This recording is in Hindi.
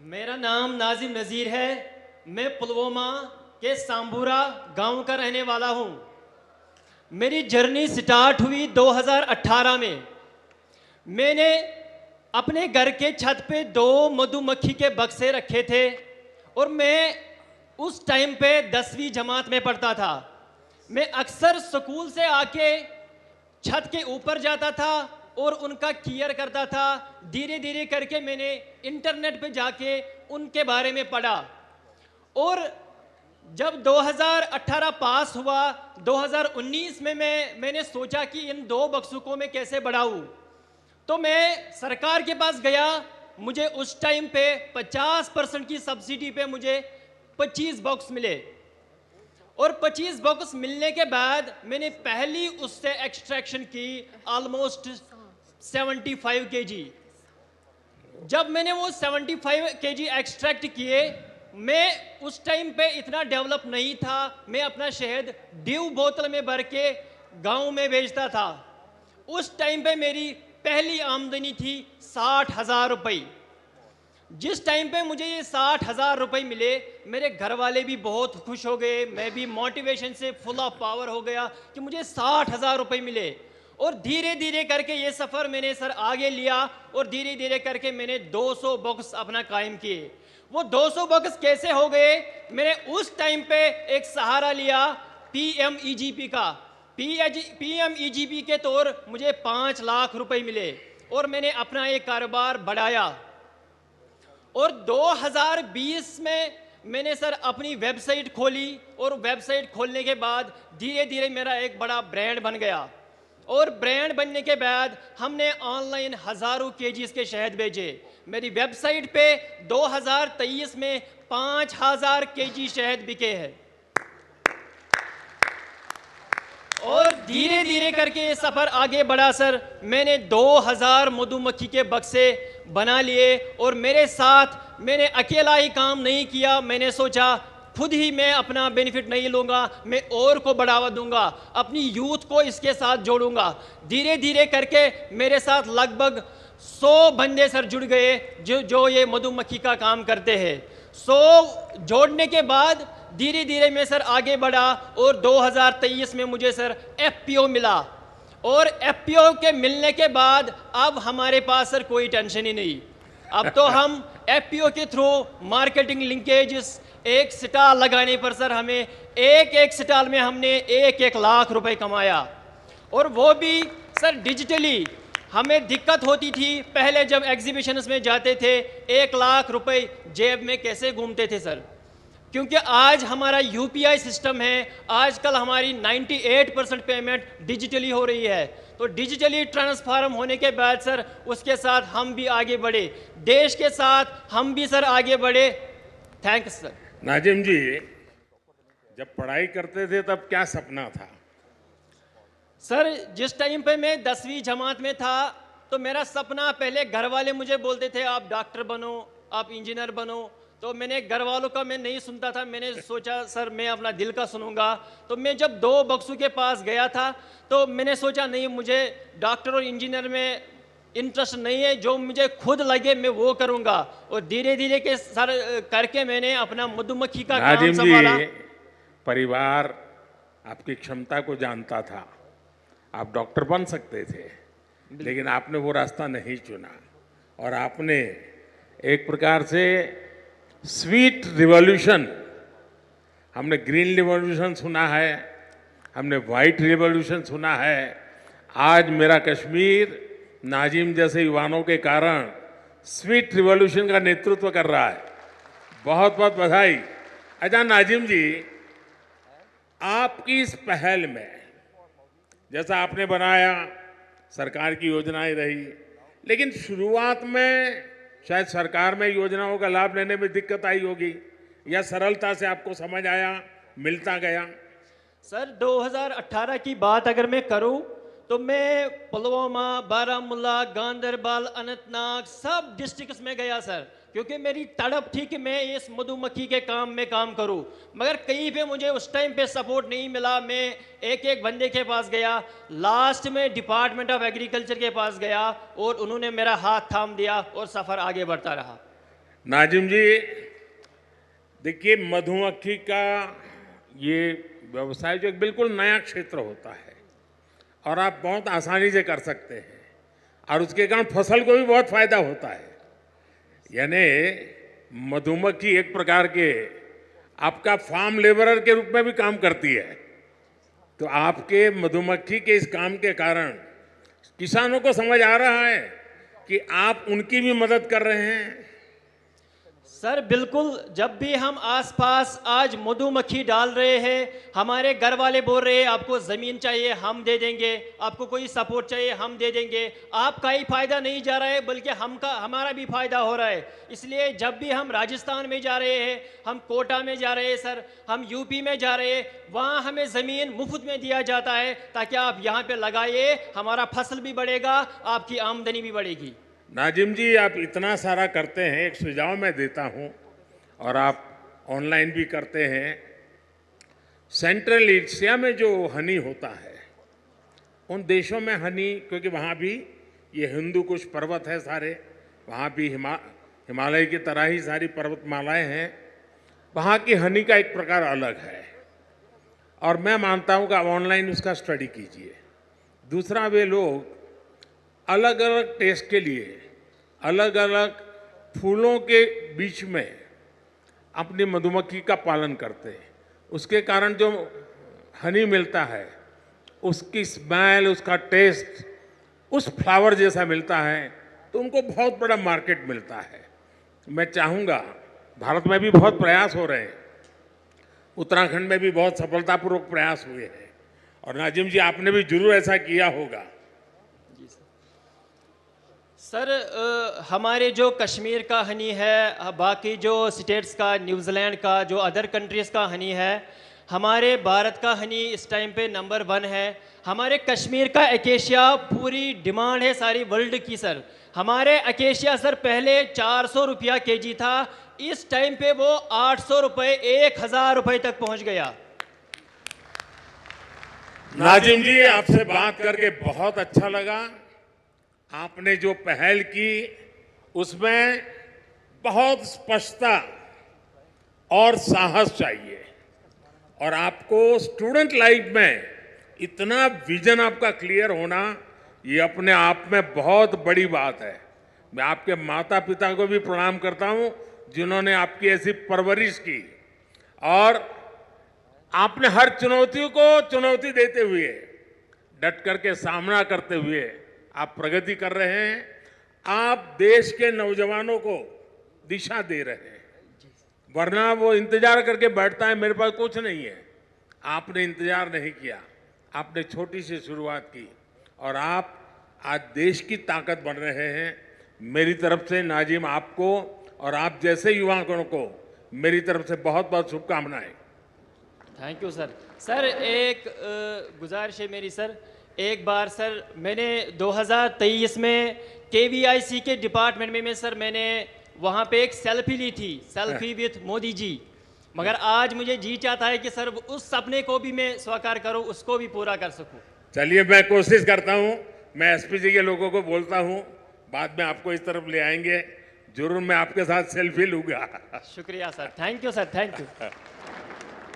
मेरा नाम नाजिम नज़ीर है। मैं पुलवामा के सांबूरा गांव का रहने वाला हूं। मेरी जर्नी स्टार्ट हुई 2018 में। मैंने अपने घर के छत पे 2 मधुमक्खी के बक्से रखे थे और मैं उस टाइम पे 10वीं जमात में पढ़ता था। मैं अक्सर स्कूल से आके छत के ऊपर जाता था और उनका केयर करता था। धीरे धीरे करके मैंने इंटरनेट पे जाके उनके बारे में पढ़ा और जब 2018 पास हुआ, 2019 में मैंने सोचा कि इन 2 बक्सों को मैं कैसे बढ़ाऊं। तो मैं सरकार के पास गया। मुझे उस टाइम पे 50% की सब्सिडी पे मुझे 25 बॉक्स मिले और 25 बॉक्स मिलने के बाद मैंने पहली उससे एक्सट्रैक्शन की ऑलमोस्ट 75 केजी। जब मैंने वो 75 केजी एक्सट्रैक्ट किए, मैं उस टाइम पे इतना डेवलप नहीं था। मैं अपना शहद ड्यू बोतल में भर के गांव में बेचता था। उस टाइम पे मेरी पहली आमदनी थी 60,000 रुपये। जिस टाइम पे मुझे ये 60,000 रुपये मिले, मेरे घर वाले भी बहुत खुश हो गए। मैं भी मोटिवेशन से फुल ऑफ पावर हो गया कि मुझे 60,000 रुपये मिले। और धीरे धीरे करके ये सफ़र मैंने सर आगे लिया और धीरे धीरे करके मैंने 200 बॉक्स अपना कायम किए। वो 200 बॉक्स कैसे हो गए? मैंने उस टाइम पे एक सहारा लिया PMEGP का। PMEGP के तौर मुझे 5 लाख रुपए मिले और मैंने अपना एक कारोबार बढ़ाया। और 2020 में मैंने सर अपनी वेबसाइट खोली और वेबसाइट खोलने के बाद धीरे धीरे मेरा एक बड़ा ब्रांड बन गया। और ब्रांड बनने के बाद हमने ऑनलाइन हज़ारों केजीज के शहद बेचे। मेरी वेबसाइट पे 2023 में 5,000 केजी शहद बिके हैं। और धीरे धीरे करके ये सफ़र आगे बढ़ा सर। मैंने 2000 मधुमक्खी के बक्से बना लिए और मेरे साथ मैंने अकेला ही काम नहीं किया। मैंने सोचा खुद ही मैं अपना बेनिफिट नहीं लूँगा, मैं और को बढ़ावा दूंगा, अपनी यूथ को इसके साथ जोड़ूंगा। धीरे धीरे करके मेरे साथ लगभग 100 बंदे सर जुड़ गए जो ये मधुमक्खी का काम करते हैं। 100 जोड़ने के बाद धीरे धीरे मैं सर आगे बढ़ा और 2023 में मुझे सर FPO मिला। और FPO के मिलने के बाद अब हमारे पास सर कोई टेंशन ही नहीं। अब तो हम FPO के थ्रू मार्केटिंग लिंकेजेस, एक स्टॉल लगाने पर सर हमें एक स्टॉल में हमने 1 लाख रुपए कमाया। और वो भी सर डिजिटली। हमें दिक्कत होती थी पहले जब एग्जीबिशंस में जाते थे, 1 लाख रुपए जेब में कैसे घूमते थे सर, क्योंकि आज हमारा UPI सिस्टम है। आजकल हमारी 98% पेमेंट डिजिटली हो रही है। तो डिजिटली ट्रांसफॉर्म होने के बाद सर उसके साथ हम भी आगे बढ़े, देश के साथ हम भी सर आगे बढ़े। Thanks sir. नाजिम जी, जब पढ़ाई करते थे तब क्या सपना था? सर जिस टाइम पे मैं 10वीं जमात में था तो मेरा सपना, पहले घर वाले मुझे बोलते थे आप डॉक्टर बनो, आप इंजीनियर बनो। तो मैंने घर वालों का मैं नहीं सुनता था। मैंने सोचा सर मैं अपना दिल का सुनूंगा। तो मैं जब 2 बक्सों के पास गया था तो मैंने सोचा नहीं, मुझे डॉक्टर और इंजीनियर में इंटरेस्ट नहीं है, जो मुझे खुद लगे मैं वो करूंगा। और धीरे धीरे के सर करके मैंने अपना मधुमक्खी का काम संभाला। परिवार आपकी क्षमता को जानता था, आप डॉक्टर बन सकते थे, लेकिन आपने वो रास्ता नहीं चुना और आपने एक प्रकार से स्वीट रिवॉल्यूशन, हमने ग्रीन रिवॉल्यूशन सुना है, हमने वाइट रिवॉल्यूशन सुना है। आज मेरा कश्मीर नाजिम जैसे युवाओं के कारण स्वीट रिवॉल्यूशन का नेतृत्व कर रहा है। बहुत बहुत बधाई। अच्छा नाजिम जी, आपकी इस पहल में जैसा आपने बनाया, सरकार की योजनाएं रही, लेकिन शुरुआत में शायद सरकार में योजनाओं का लाभ लेने में दिक्कत आई होगी, या सरलता से आपको समझ आया, मिलता गया? सर 2018 की बात अगर मैं करूं तो मैं पुलवामा, बारामूला, गांदरबल, अनंतनाग सब डिस्ट्रिक्ट्स में गया सर, क्योंकि मेरी तड़प थी कि मैं इस मधुमक्खी के काम में काम करूं। मगर कहीं पे मुझे उस टाइम पे सपोर्ट नहीं मिला। मैं एक बंदे के पास गया, लास्ट में डिपार्टमेंट ऑफ एग्रीकल्चर के पास गया और उन्होंने मेरा हाथ थाम दिया और सफ़र आगे बढ़ता रहा। नाजिम जी, देखिए मधुमक्खी का ये व्यवसाय जो एक बिल्कुल नया क्षेत्र होता है और आप बहुत आसानी से कर सकते हैं और उसके कारण फसल को भी बहुत फायदा होता है। यानी मधुमक्खी एक प्रकार के आपका फार्म लेबरर के रूप में भी काम करती है। तो आपके मधुमक्खी के इस काम के कारण किसानों को समझ आ रहा है कि आप उनकी भी मदद कर रहे हैं। सर बिल्कुल, जब भी हम आसपास आज मधुमक्खी डाल रहे हैं, हमारे घर वाले बोल रहे हैं आपको ज़मीन चाहिए हम दे देंगे, आपको कोई सपोर्ट चाहिए हम दे देंगे। आपका ही फायदा नहीं जा रहा है बल्कि हमारा भी फायदा हो रहा है। इसलिए जब भी हम राजस्थान में जा रहे हैं, हम कोटा में जा रहे हैं सर, हम यूपी में जा रहे हैं, वहाँ हमें ज़मीन मुफ्त में दिया जाता है ताकि आप यहाँ पे लगाइए, हमारा फसल भी बढ़ेगा, आपकी आमदनी भी बढ़ेगी। नाजिम जी, आप इतना सारा करते हैं, एक सुझाव मैं देता हूं और आप ऑनलाइन भी करते हैं। सेंट्रल एशिया में जो हनी होता है, उन देशों में हनी, क्योंकि वहाँ भी ये हिंदू कुश पर्वत है सारे, वहाँ भी हिमालय की तरह ही सारी पर्वतमालाएं हैं, वहाँ की हनी का एक प्रकार अलग है और मैं मानता हूँ कि आप ऑनलाइन उसका स्टडी कीजिए। दूसरा, वे लोग अलग अलग टेस्ट के लिए अलग अलग फूलों के बीच में अपनी मधुमक्खी का पालन करते हैं। उसके कारण जो हनी मिलता है, उसकी स्मेल, उसका टेस्ट उस फ्लावर जैसा मिलता है, तो उनको बहुत बड़ा मार्केट मिलता है। मैं चाहूँगा, भारत में भी बहुत प्रयास हो रहे हैं, उत्तराखंड में भी बहुत सफलतापूर्वक प्रयास हुए हैं और नाजिम जी आपने भी जरूर ऐसा किया होगा। सर हमारे जो कश्मीर का हनी है, बाकी जो स्टेट्स का, न्यूजीलैंड का, जो अदर कंट्रीज़ का हनी है, हमारे भारत का हनी इस टाइम पे नंबर 1 है। हमारे कश्मीर का एकेशिया पूरी डिमांड है सारी वर्ल्ड की सर। हमारे एकेशिया सर पहले 400 रुपया केजी था, इस टाइम पे वो 800 रुपये, 1000 रुपये तक पहुंच गया। नाजिम जी, आपसे बात करके बहुत अच्छा लगा। आपने जो पहल की उसमें बहुत स्पष्टता और साहस चाहिए और आपको स्टूडेंट लाइफ में इतना विजन आपका क्लियर होना, ये अपने आप में बहुत बड़ी बात है। मैं आपके माता पिता को भी प्रणाम करता हूं जिन्होंने आपकी ऐसी परवरिश की और आपने हर चुनौती को चुनौती देते हुए, डट करके सामना करते हुए आप प्रगति कर रहे हैं। आप देश के नौजवानों को दिशा दे रहे हैं, वरना वो इंतजार करके बैठता है मेरे पास कुछ नहीं है। आपने इंतजार नहीं किया, आपने छोटी सी शुरुआत की और आप आज देश की ताकत बन रहे हैं। मेरी तरफ से नाजिम आपको और आप जैसे युवाओं को मेरी तरफ से बहुत बहुत शुभकामनाएं। Thank you sir. सर एक गुजारिश है मेरी सर, एक बार सर मैंने 2023 में KVIC के डिपार्टमेंट में सर मैंने वहाँ पे एक सेल्फी ली थी, सेल्फी विथ मोदी जी, मगर आज मुझे जी चाहता है कि सर उस सपने को भी मैं साकार करूँ, उसको भी पूरा कर सकूँ। चलिए, मैं कोशिश करता हूँ, मैं SP जी के लोगों को बोलता हूँ, बाद में आपको इस तरफ ले आएंगे, जरूर मैं आपके साथ सेल्फी लूंगा। शुक्रिया sir, thank you sir, thank you.